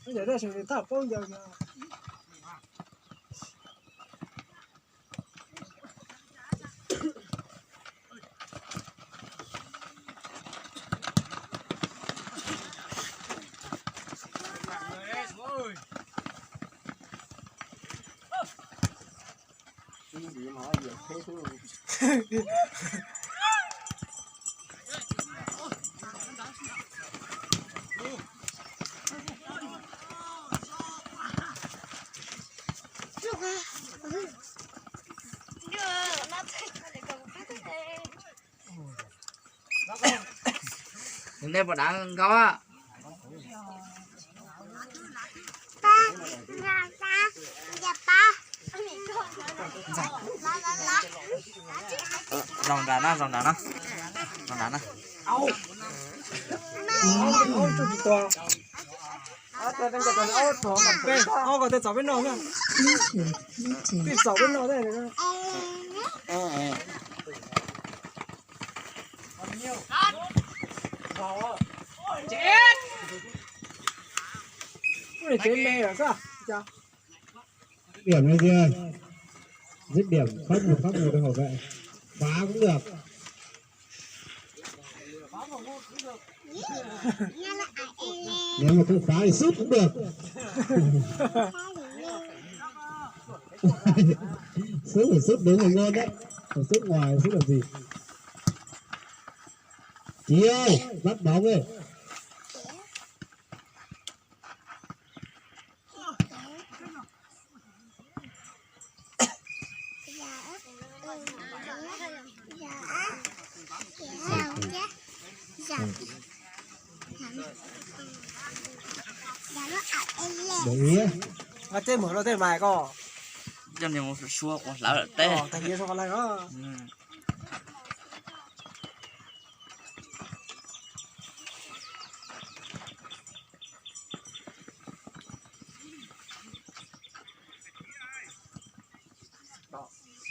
bây giờ đây sẽ thả bao giờ Đến đây bọn đang có á. Rồng đàn á. Rồng đàn á. ôi tôi bị to có thể 找 bên nào nữa đi 找 bên nào đây này chết trên đây là sao điểm này chưa dứt điểm khóc một cho hậu vệ phá cũng được nếu mà không phá thì sút cũng được sút đúng rồi ngon đấy còn sút ngoài sút làm gì Chí ơi bắt bóng đi để ý à tên mở nó tên mày co Dần thì một xua của lão tê. thành như sao lại đó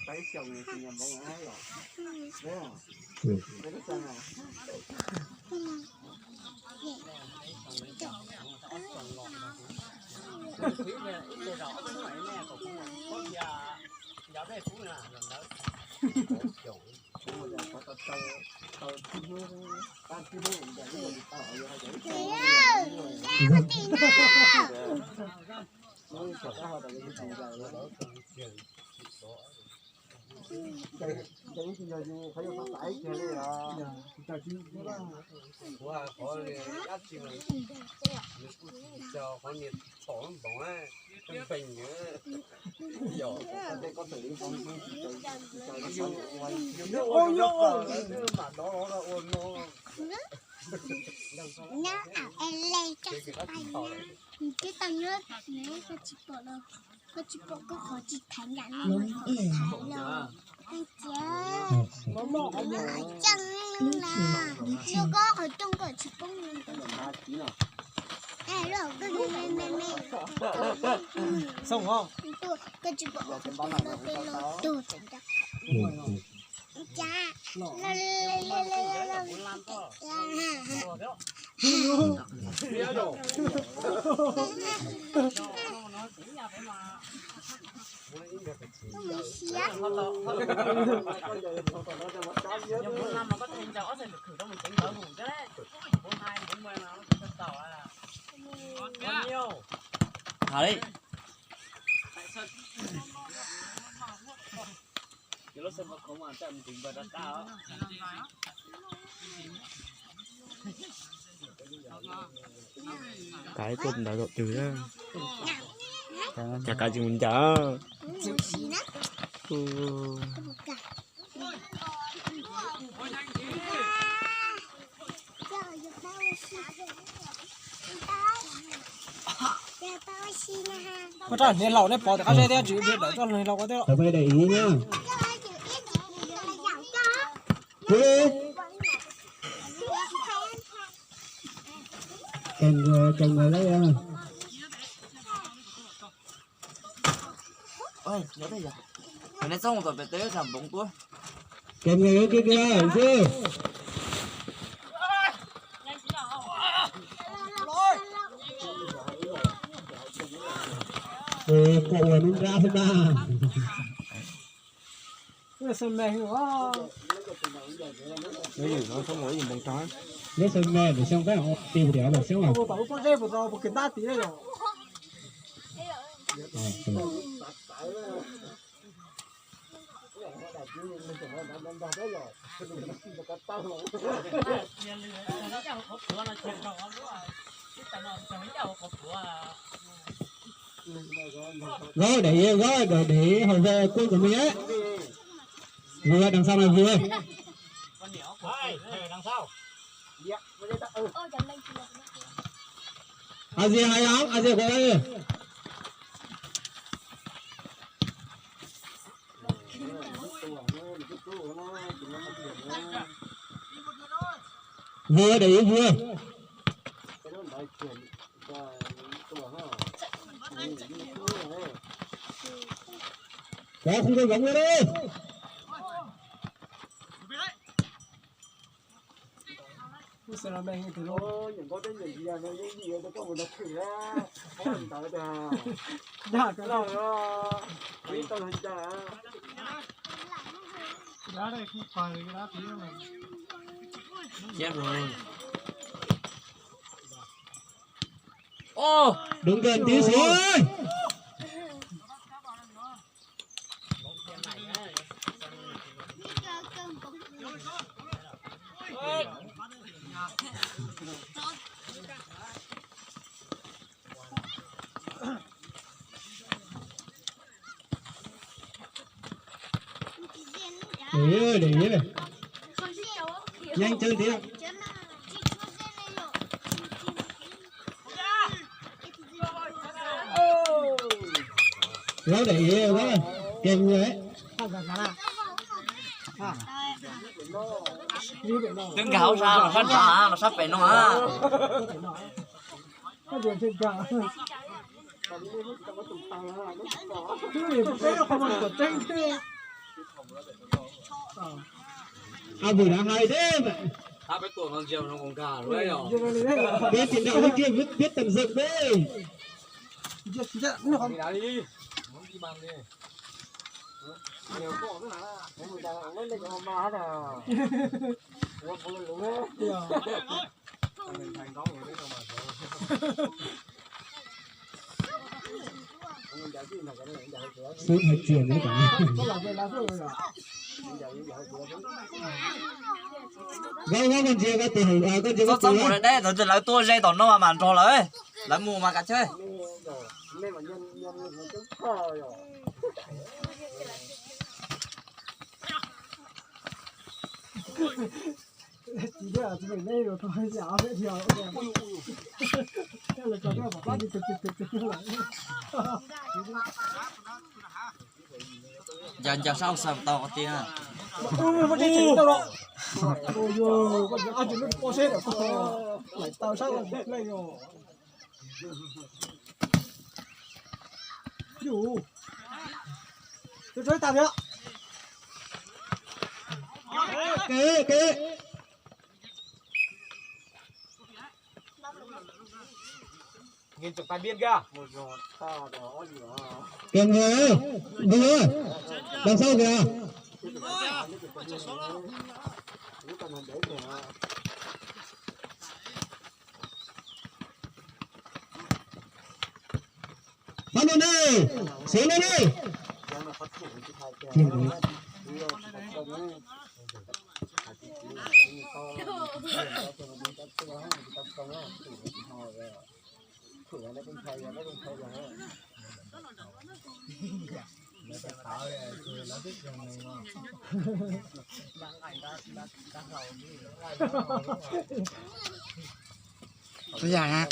cái chồng thì nhầm bóng ái rồi đấy à đấy cái chân này Đấy thì giờ dù phải dùng tải kia đi à. Wow, có áp chịu cho con nhiệt thổi bóng ấy, con bình nữa. Hiểu, có thể đi không ôi nó mà đó là ôn nó. Nó ở LA chắc cái tầng nước nếu có chỉ bộ đâu có chỉ bộ có khó chỉ thành ra nó thành rồi anh chơi nó ở chân luôn là chưa có ở trong cái chỉ bộ luôn này rồi cái xong không cái chỉ bộ từ từ cha Hả đi. cái lúc xem không mà chậm tính vật rất cao. Cái cụm đã độ trừ đó. Chả cả chừng mình chả. có trả nên lẩu đấy bỏ cái dây đeo chữ để cho người lẩu có theo phải để ý nhá chồng người lấy em Ôi, nhớ đây giờ. Cái này xong rồi phải tới làm bóng tôi. kèm người kia kia chứ Cổ là nó ra thế ba. Cái sân mẹ quá. Cái gì nó không có gì bằng trái. Lấy sân mẹ để xong cái họ tìm đéo là xong à. Bộ tàu có dây bộ tàu bộ kiến đá tí đấy rồi. Rồi để hậu vệ quân của mình ấy. Vừa đằng sau này vừa. Asia hay không? Asia có đây. Vừa để vừa. Có không có bóng nữa đi. Cái sân mẹ thì nó. Những có đến những gì nó những gì nó có một đặc thù á, không mình tới đâu. Đá cái Rồi biết tôi hình ra. đá đây không phải cái đá tí mà. Chết rồi. Ô, Đứng gần tí xuống. Để này. Nhanh chân tí nào. Nó để ý quá. Kèm người ấy. đừng gạo sao mà phát hả, mà sắp về nó hả? Cái chuyện trên cả. Cái gì cái nó không ăn được tranh thế. À vừa đã hay thế mà. Hai cái tuổi con chiều nó còn cả rồi đấy Biết thì đạo cái kia biết tầm dựng đấy. Nó không. đi. Muốn đi bằng đi. Nhiều cổ nữa hả? Mình đang mới lên cho má nào. Ủa phụ lũ á. Mình thành công rồi đấy mà. Suốt hay chuyển đấy cả. Vâng con chia cái từ con chia Sao cái xong rồi đấy, rồi lại tua dây tỏng nó mà trò lại, lại mù mà cả chơi. Nên mà nhân nó cũng khờ rồi. Chỉ là chúng mình đây rồi thôi, dạo hết giờ. Cái là cho nó bảo đi từ lại. Giờ sao sầm tao có tiền à? Ôi, nó chỉ tao rồi. Ôi giời, con ăn chúng nó có xe được. Lại tao sao lại lên rồi. Dù. Tôi tao nữa. Kế. Nghìn chục tay biên kìa. Một giọt ta đó gì đó. Kèm người. Vừa. Đằng sau kìa. Phát lên đi. Xuống lên đi. Chìm đi. Tôi già hả?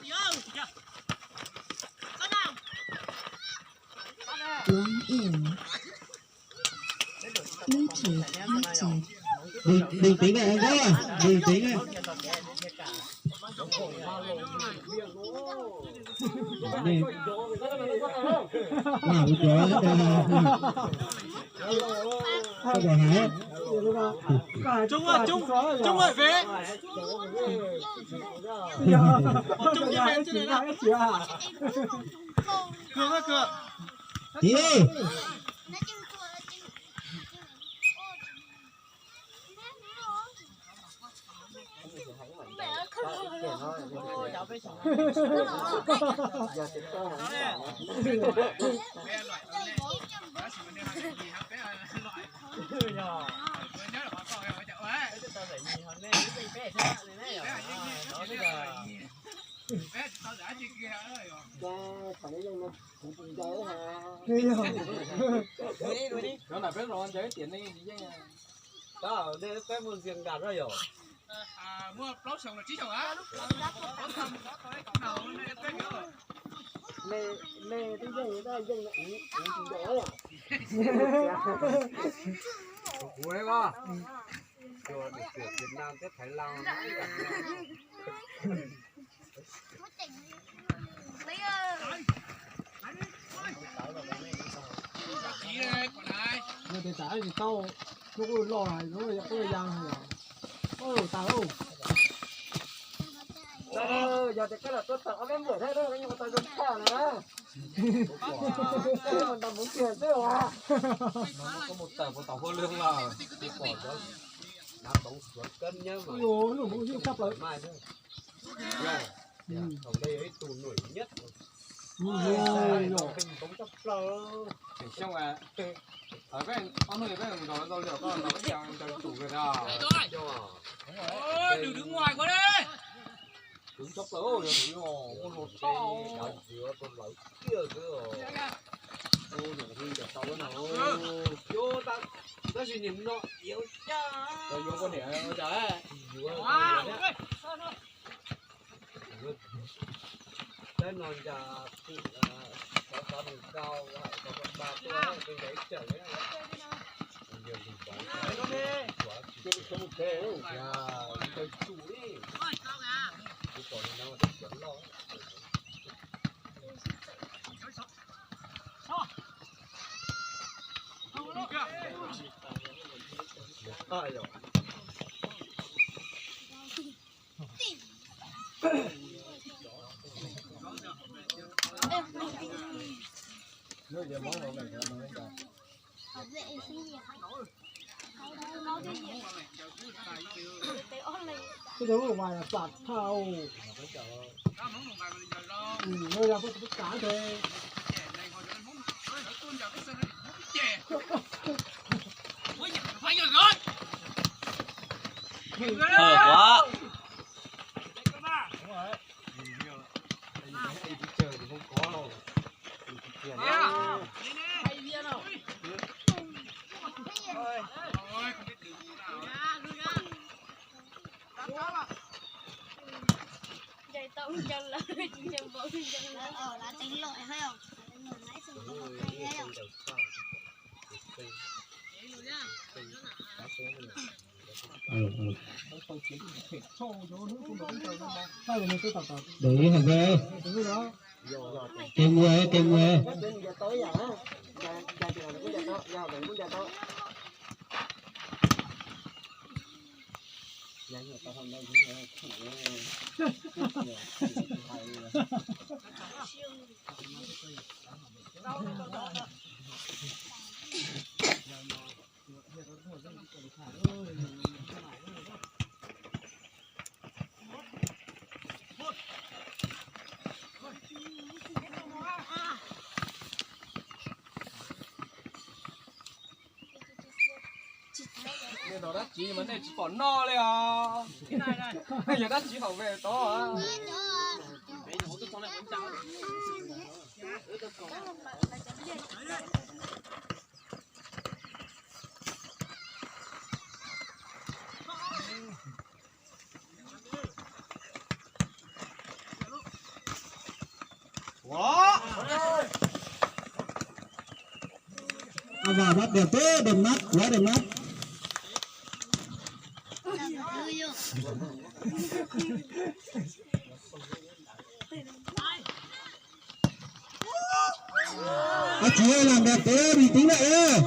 王燕，一指开解。 bình tĩnh này em ơi, bình tĩnh này. Đi. Wow, trời sao bà Hải? Trung ơi, Trung ơi về. Trung như vậy chứ này chị à. Cường ơi cường. Đi. Nó là biết rồi, chơi tiền đi chứ. Đó, đây cái mua riêng đạt rồi rồi. Mua lấu sòng là chí sòng á. Lê cái gì đó dân là ý đó à. Cuối quá. Rồi Việt Nam tới Thái Lan. Người ta trả thì tao nó có lo này, nó có giang này. Ôi tao đâu. Giờ thì cái là tôi tạo cái bữa thế thôi nhưng mà tôi dùng cả này. Mình tầm muốn tiền chứ à. Nó có một tàu vô lương là đi bỏ cho nó bóng xuống cân nhá mà. Ôi nó cũng chưa sắp lại. Mai thôi. Ở đây ấy tù nổi nhất. Rồi. Bóng chấp lơ. Xong à. Ở bên ông người bên rồi đâu liệu con nó vẫn chẳng chủ người nào. Ôi đừng đứng ngoài quá đi. Đứng chấp lỡ rồi đúng không? Con một sao. Đằng giữa con lỡ kia cơ. Ô nhỏ đi đẹp tao nó. Vô ta nó gì nhìn nó yếu cha. Rồi vô con đẻ nó chả. Đây nó chả có đường cao có con ba tuổi bên đấy chở đấy. Nhiều gì quá. Quá chỉ không thể. Ya, cái chủ đi. Cái còn nó là chuẩn lo. Ai rồi. Nơi giờ món này nó mới ra. Cái đó ở ngoài là sạt thao. Nơi là có cá thế. Hở quá. Trời thì không có đâu. Chạy tông chân là chân bộ chân là ở là tính lội hay không? Lái xe hay không? Để ý hả về. Tìm về, tìm về. Giờ tối giờ á. Giờ thì là cũng giờ tối, giờ mình cũng giờ tối. Giờ người ta hôm nay cũng Nên nó đã chỉ vấn đề chỉ bỏ noเลยà. Cái này này. Giờ đã chỉ bảo vệ to à. เอาvào bắt đẹp thế đừng mắt quá đừng mắt chị ơi làm đẹp thế bình tĩnh lại ơi